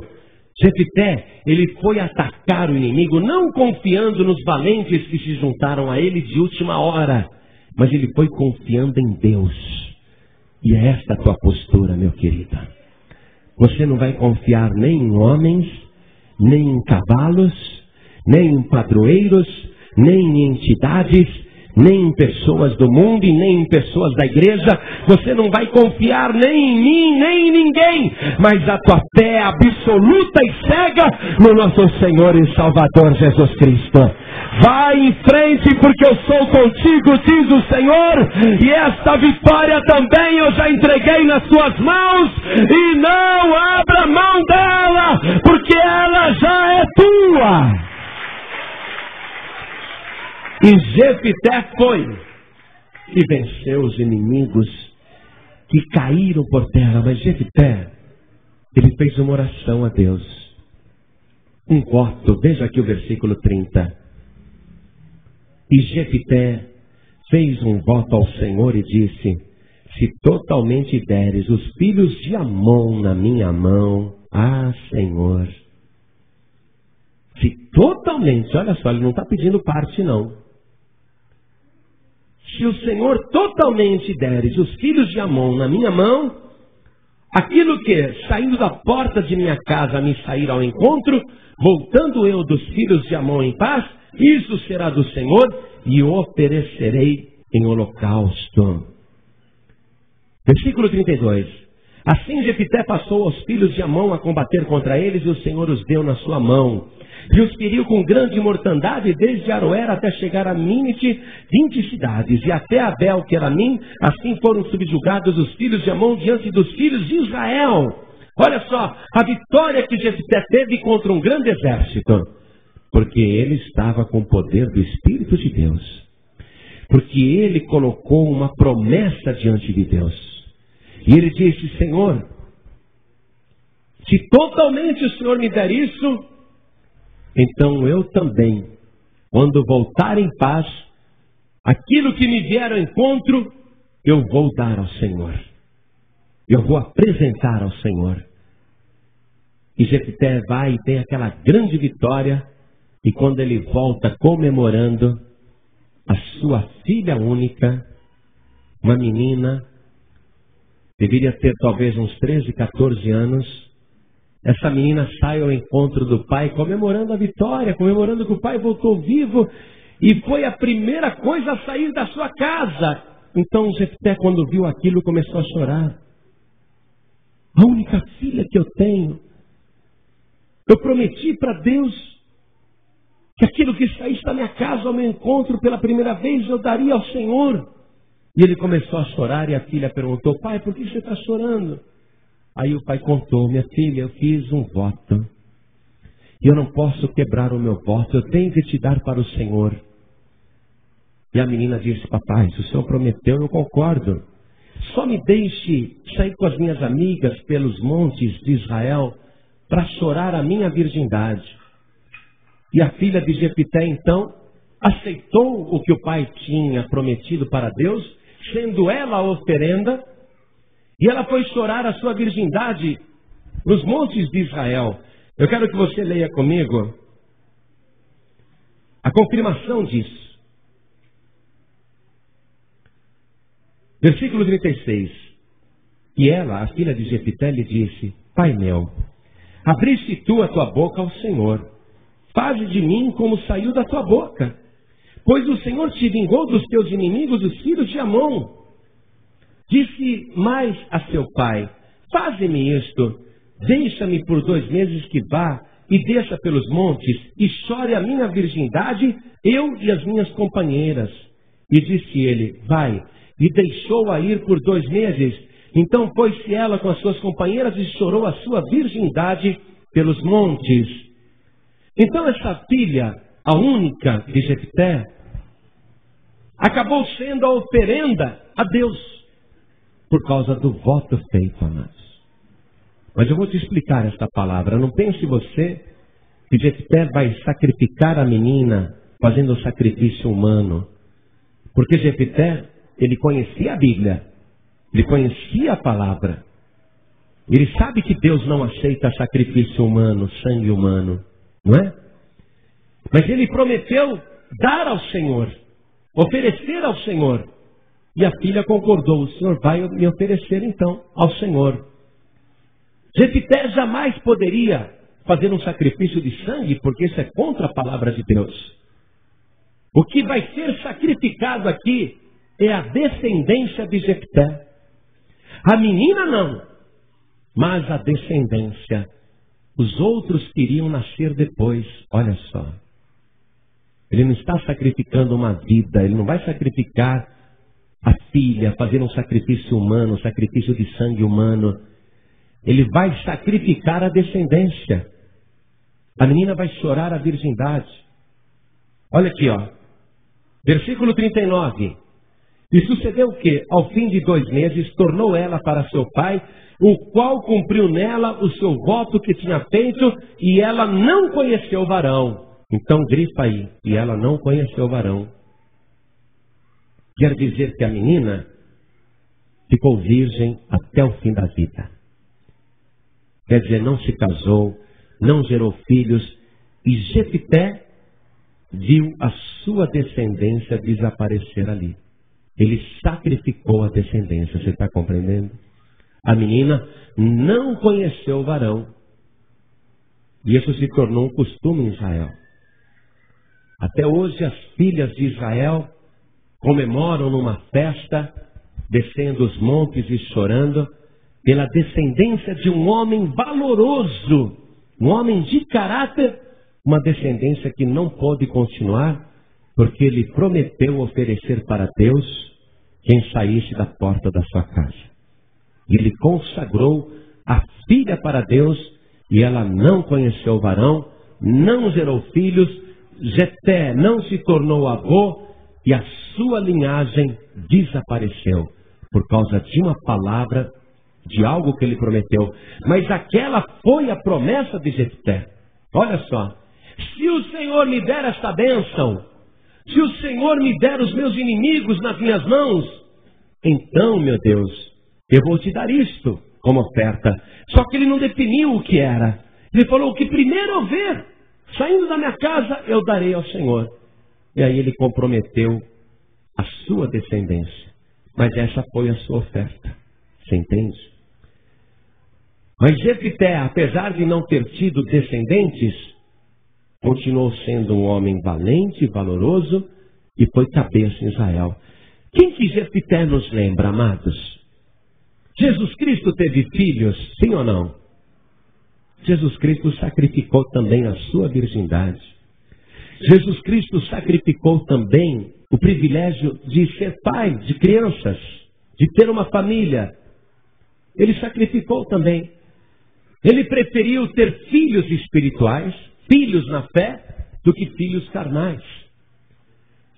Jefité, ele foi atacar o inimigo, não confiando nos valentes que se juntaram a ele de última hora. mas ele foi confiando em Deus. E é esta a tua postura, meu querido. Você não vai confiar nem em homens, nem em cavalos, nem em padroeiros, nem em entidades, nem em pessoas do mundo e nem em pessoas da igreja. Você não vai confiar nem em mim, nem em ninguém. Mas a tua fé é absoluta e cega no nosso Senhor e Salvador Jesus Cristo. Vai em frente, porque eu sou contigo, diz o Senhor. E esta vitória também eu já entreguei nas suas mãos. E não abra mão dela, porque ela já é tua. E Jefité foi e venceu os inimigos que caíram por terra. Mas Jefité, ele fez uma oração a Deus. Um voto, veja aqui o versículo 30. E Jefité fez um voto ao Senhor e disse: se totalmente deres os filhos de Amon na minha mão, Senhor. Se totalmente, olha só, ele não está pedindo parte não. Se o Senhor totalmente deres os filhos de Amon na minha mão, aquilo que, saindo da porta de minha casa, me sair ao encontro, voltando eu dos filhos de Amon em paz, isso será do Senhor, e o oferecerei em holocausto. Versículo 32. Assim Jefité passou aos filhos de Amon a combater contra eles, e o Senhor os deu na sua mão. E os feriu com grande mortandade, desde Aroer até chegar a Mínite, 20 cidades, e até Abel, que era Min, assim foram subjugados os filhos de Amon diante dos filhos de Israel. Olha só, a vitória que Jefité teve contra um grande exército, porque ele estava com o poder do Espírito de Deus, porque ele colocou uma promessa diante de Deus, e ele disse: Senhor, se totalmente o Senhor me der isso, então eu também, quando voltar em paz, aquilo que me vier ao encontro, eu vou dar ao Senhor. Eu vou apresentar ao Senhor. E Jefité vai e tem aquela grande vitória, e quando ele volta comemorando, a sua filha única, uma menina, deveria ter talvez uns 13, 14 anos, essa menina sai ao encontro do pai, comemorando a vitória, comemorando que o pai voltou vivo, e foi a primeira coisa a sair da sua casa. Então Jefté, quando viu aquilo, começou a chorar. A única filha que eu tenho, eu prometi para Deus que aquilo que saísse da minha casa ao meu encontro pela primeira vez, eu daria ao Senhor. E ele começou a chorar, e a filha perguntou: pai, por que você está chorando? Aí o pai contou: minha filha, eu fiz um voto, e eu não posso quebrar o meu voto, eu tenho que te dar para o Senhor. E a menina disse: papai, se o Senhor prometeu, eu concordo. Só me deixe sair com as minhas amigas pelos montes de Israel para chorar a minha virgindade. E a filha de Jefité então aceitou o que o pai tinha prometido para Deus, sendo ela a oferenda, e ela foi chorar a sua virgindade nos montes de Israel. Eu quero que você leia comigo a confirmação disso. Versículo 36. E ela, a filha de Jefité, lhe disse: pai meu, abriste tu a tua boca ao Senhor. Faze de mim como saiu da tua boca. Pois o Senhor te vingou dos teus inimigos, os filhos de Amon. Disse mais a seu pai: faze-me isto, deixa-me por 2 meses que vá e desça pelos montes e chore a minha virgindade, eu e as minhas companheiras. E disse ele: vai. E deixou-a ir por 2 meses. Então foi-se ela com as suas companheiras e chorou a sua virgindade pelos montes. Então essa filha, a única de Jefité, acabou sendo a oferenda a Deus, por causa do voto feito, amados. Mas eu vou te explicar esta palavra. Não pense você que Jefité vai sacrificar a menina fazendo o sacrifício humano. Porque Jefité, ele conhecia a Bíblia, ele conhecia a palavra. Ele sabe que Deus não aceita sacrifício humano, sangue humano, não é? Mas ele prometeu dar ao Senhor, oferecer ao Senhor. E a filha concordou: o senhor vai me oferecer então ao Senhor. Jefité jamais poderia fazer um sacrifício de sangue, porque isso é contra a palavra de Deus. O que vai ser sacrificado aqui é a descendência de Jefté. A menina não, mas a descendência. Os outros queriam nascer depois. Olha só. Ele não está sacrificando uma vida, ele não vai sacrificar a filha, fazer um sacrifício humano, um sacrifício de sangue humano. Ele vai sacrificar a descendência. A menina vai chorar a virgindade. Olha aqui, ó. Versículo 39. E sucedeu que, ao fim de 2 meses, tornou ela para seu pai, o qual cumpriu nela o seu voto que tinha feito, e ela não conheceu o varão. Então grifa aí, e ela não conheceu o varão. Quer dizer que a menina ficou virgem até o fim da vida. Quer dizer, não se casou, não gerou filhos, e Jefité viu a sua descendência desaparecer ali. Ele sacrificou a descendência, você está compreendendo? A menina não conheceu o varão. E isso se tornou um costume em Israel. Até hoje as filhas de Israel comemoram numa festa, descendo os montes e chorando, pela descendência de um homem valoroso, um homem de caráter, uma descendência que não pode continuar, porque ele prometeu oferecer para Deus quem saísse da porta da sua casa. Ele consagrou a filha para Deus, e ela não conheceu o varão, não gerou filhos. Jefté não se tornou avô, e a sua linhagem desapareceu, por causa de uma palavra, de algo que ele prometeu. Mas aquela foi a promessa de Jefté. Olha só, se o Senhor me der esta bênção, se o Senhor me der os meus inimigos nas minhas mãos, então, meu Deus, eu vou te dar isto como oferta. Só que ele não definiu o que era. Ele falou: o que primeiro eu ver, saindo da minha casa, eu darei ao Senhor. E aí ele comprometeu a sua descendência. Mas essa foi a sua oferta. Você entende? Mas Jefté, apesar de não ter tido descendentes, continuou sendo um homem valente, valoroso, e foi cabeça em Israel. Quem que Jefté nos lembra, amados? Jesus Cristo teve filhos, sim ou não? Jesus Cristo sacrificou também a sua virgindade. Jesus Cristo sacrificou também o privilégio de ser pai de crianças, de ter uma família. Ele sacrificou também. Ele preferiu ter filhos espirituais, filhos na fé, do que filhos carnais.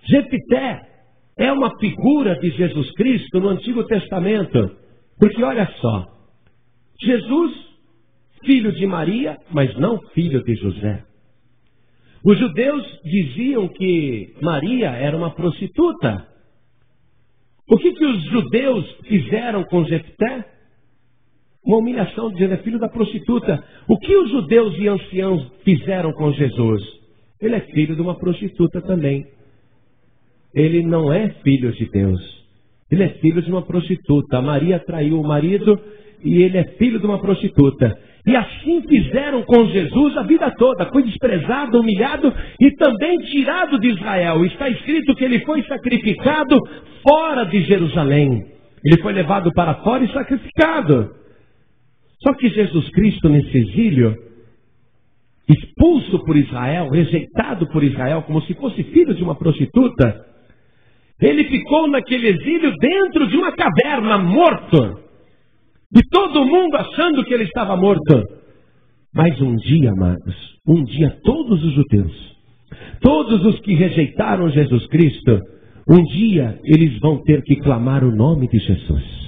Jefté é uma figura de Jesus Cristo no Antigo Testamento. Porque olha só, Jesus, filho de Maria, mas não filho de José. Os judeus diziam que Maria era uma prostituta. O que os judeus fizeram com Jefté? Uma humilhação, dizendo: é filho da prostituta. O que os judeus e anciãos fizeram com Jesus? Ele é filho de uma prostituta também. Ele não é filho de Deus. Ele é filho de uma prostituta. Maria traiu o marido e ele é filho de uma prostituta. E assim fizeram com Jesus a vida toda. Foi desprezado, humilhado e também tirado de Israel. Está escrito que ele foi sacrificado fora de Jerusalém. Ele foi levado para fora e sacrificado. Só que Jesus Cristo, nesse exílio, expulso por Israel, rejeitado por Israel, como se fosse filho de uma prostituta, ele ficou naquele exílio dentro de uma caverna, morto. E todo mundo achando que ele estava morto. Mas um dia, amados, um dia todos os judeus, todos os que rejeitaram Jesus Cristo, um dia eles vão ter que clamar o nome de Jesus.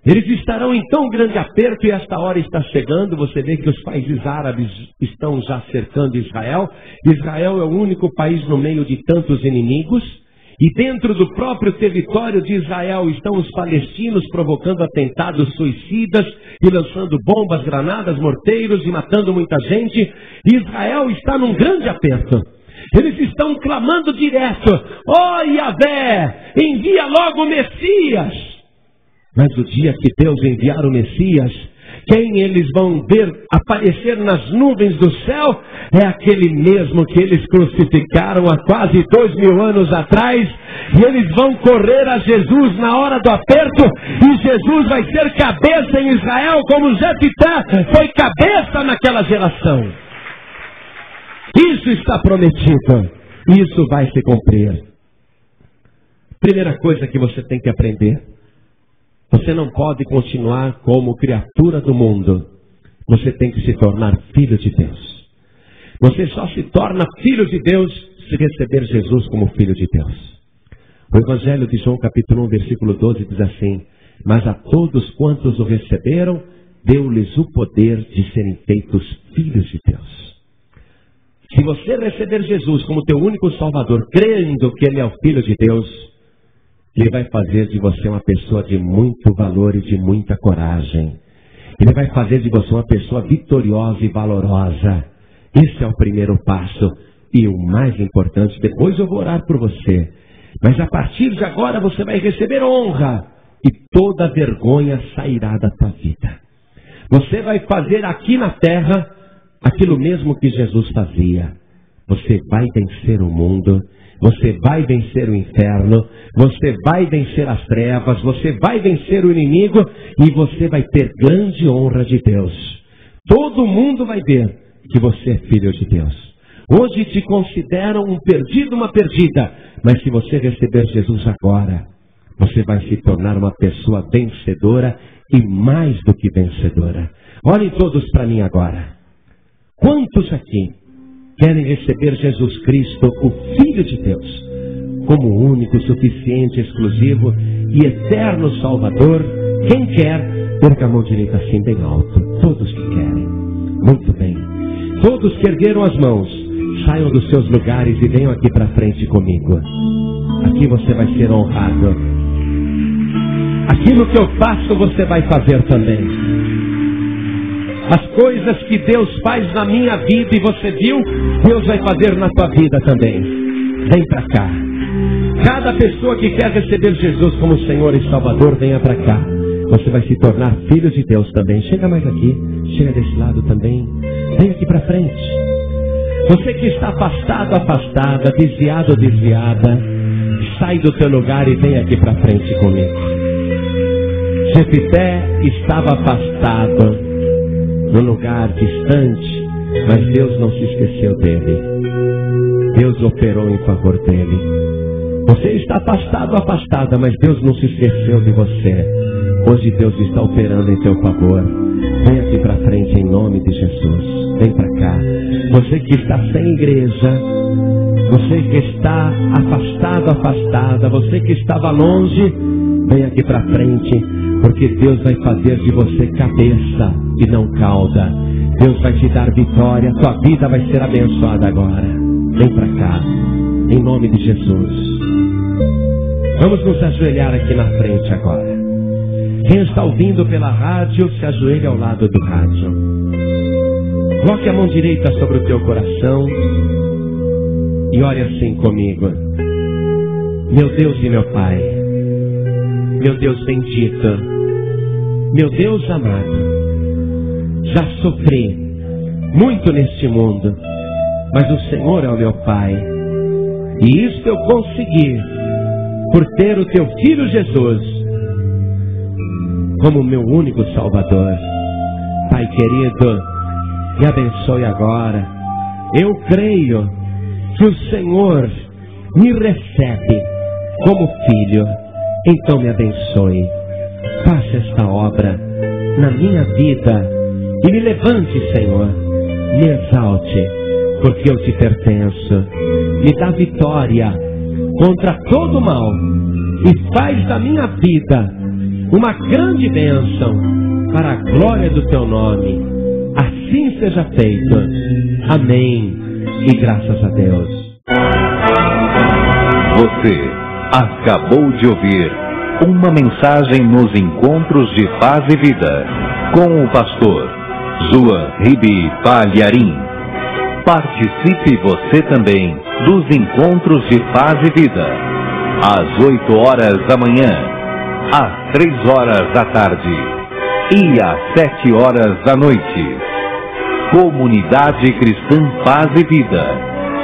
Eles estarão em tão grande aperto, e esta hora está chegando. Você vê que os países árabes estão já cercando Israel. Israel é o único país no meio de tantos inimigos. E dentro do próprio território de Israel estão os palestinos provocando atentados suicidas e lançando bombas, granadas, morteiros e matando muita gente. Israel está num grande aperto. Eles estão clamando direto: ó Yahvé, envia logo o Messias. Mas o dia que Deus enviar o Messias, quem eles vão ver aparecer nas nuvens do céu é aquele mesmo que eles crucificaram há quase 2000 anos atrás. E eles vão correr a Jesus na hora do aperto, e Jesus vai ser cabeça em Israel, como Jefité foi cabeça naquela geração. Isso está prometido, isso vai se cumprir. Primeira coisa que você tem que aprender: você não pode continuar como criatura do mundo. Você tem que se tornar filho de Deus. Você só se torna filho de Deus se receber Jesus como filho de Deus. O Evangelho de João capítulo 1, versículo 12 diz assim: mas a todos quantos o receberam, deu-lhes o poder de serem feitos filhos de Deus. Se você receber Jesus como teu único Salvador, crendo que Ele é o Filho de Deus, Ele vai fazer de você uma pessoa de muito valor e de muita coragem. Ele vai fazer de você uma pessoa vitoriosa e valorosa. Esse é o primeiro passo. E o mais importante, depois eu vou orar por você. Mas a partir de agora você vai receber honra. E toda vergonha sairá da tua vida. Você vai fazer aqui na terra aquilo mesmo que Jesus fazia. Você vai vencer o mundo. Você vai vencer o inferno, você vai vencer as trevas, você vai vencer o inimigo e você vai ter grande honra de Deus. Todo mundo vai ver que você é filho de Deus. Hoje te consideram um perdido, uma perdida, mas se você receber Jesus agora, você vai se tornar uma pessoa vencedora e mais do que vencedora. Olhem todos para mim agora. Quantos aqui querem receber Jesus Cristo, o Filho de Deus, como o único, suficiente, exclusivo e eterno Salvador? Quem quer, erga a mão direita assim bem alto. Todos que querem. Muito bem. Todos que ergueram as mãos, saiam dos seus lugares e venham aqui para frente comigo. Aqui você vai ser honrado. Aquilo que eu faço, você vai fazer também. As coisas que Deus faz na minha vida e você viu, Deus vai fazer na tua vida também. Vem para cá. Cada pessoa que quer receber Jesus como Senhor e Salvador, venha para cá. Você vai se tornar filho de Deus também. Chega mais aqui. Chega desse lado também. Vem aqui para frente. Você que está afastado, afastada, desviado, desviada, sai do teu lugar e vem aqui para frente comigo. Jefité estava afastado, num lugar distante, mas Deus não se esqueceu dele. Deus operou em favor dele. Você está afastado, afastada, mas Deus não se esqueceu de você. Hoje Deus está operando em teu favor. Vem aqui para frente em nome de Jesus. Vem para cá. Você que está sem igreja, você que está afastado, afastada, você que estava longe, vem aqui para frente, porque Deus vai fazer de você cabeça e não cauda. Deus vai te dar vitória, tua vida vai ser abençoada agora. Vem para cá, em nome de Jesus. Vamos nos ajoelhar aqui na frente agora. Quem está ouvindo pela rádio, se ajoelhe ao lado do rádio. Coloque a mão direita sobre o teu coração e ore assim comigo. Meu Deus e meu Pai, meu Deus bendito, meu Deus amado, já sofri muito neste mundo, mas o Senhor é o meu Pai, e isto eu consegui por ter o teu Filho Jesus como meu único Salvador. Pai querido, me abençoe agora. Eu creio que o Senhor me recebe como filho. Então me abençoe. Faça esta obra na minha vida e me levante, Senhor. Me exalte, porque eu te pertenço. Me dá vitória contra todo o mal e faz da minha vida uma grande bênção para a glória do teu nome. Assim seja feito. Amém. E graças a Deus. Você acabou de ouvir uma mensagem nos Encontros de Paz e Vida com o pastor João Ribe Palharim. Participe você também dos encontros de paz e vida, às 8 horas da manhã, às 3 horas da tarde e às 7 horas da noite. Comunidade Cristã Paz e Vida,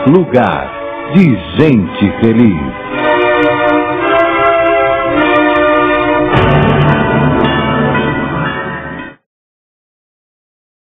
lugar de gente feliz.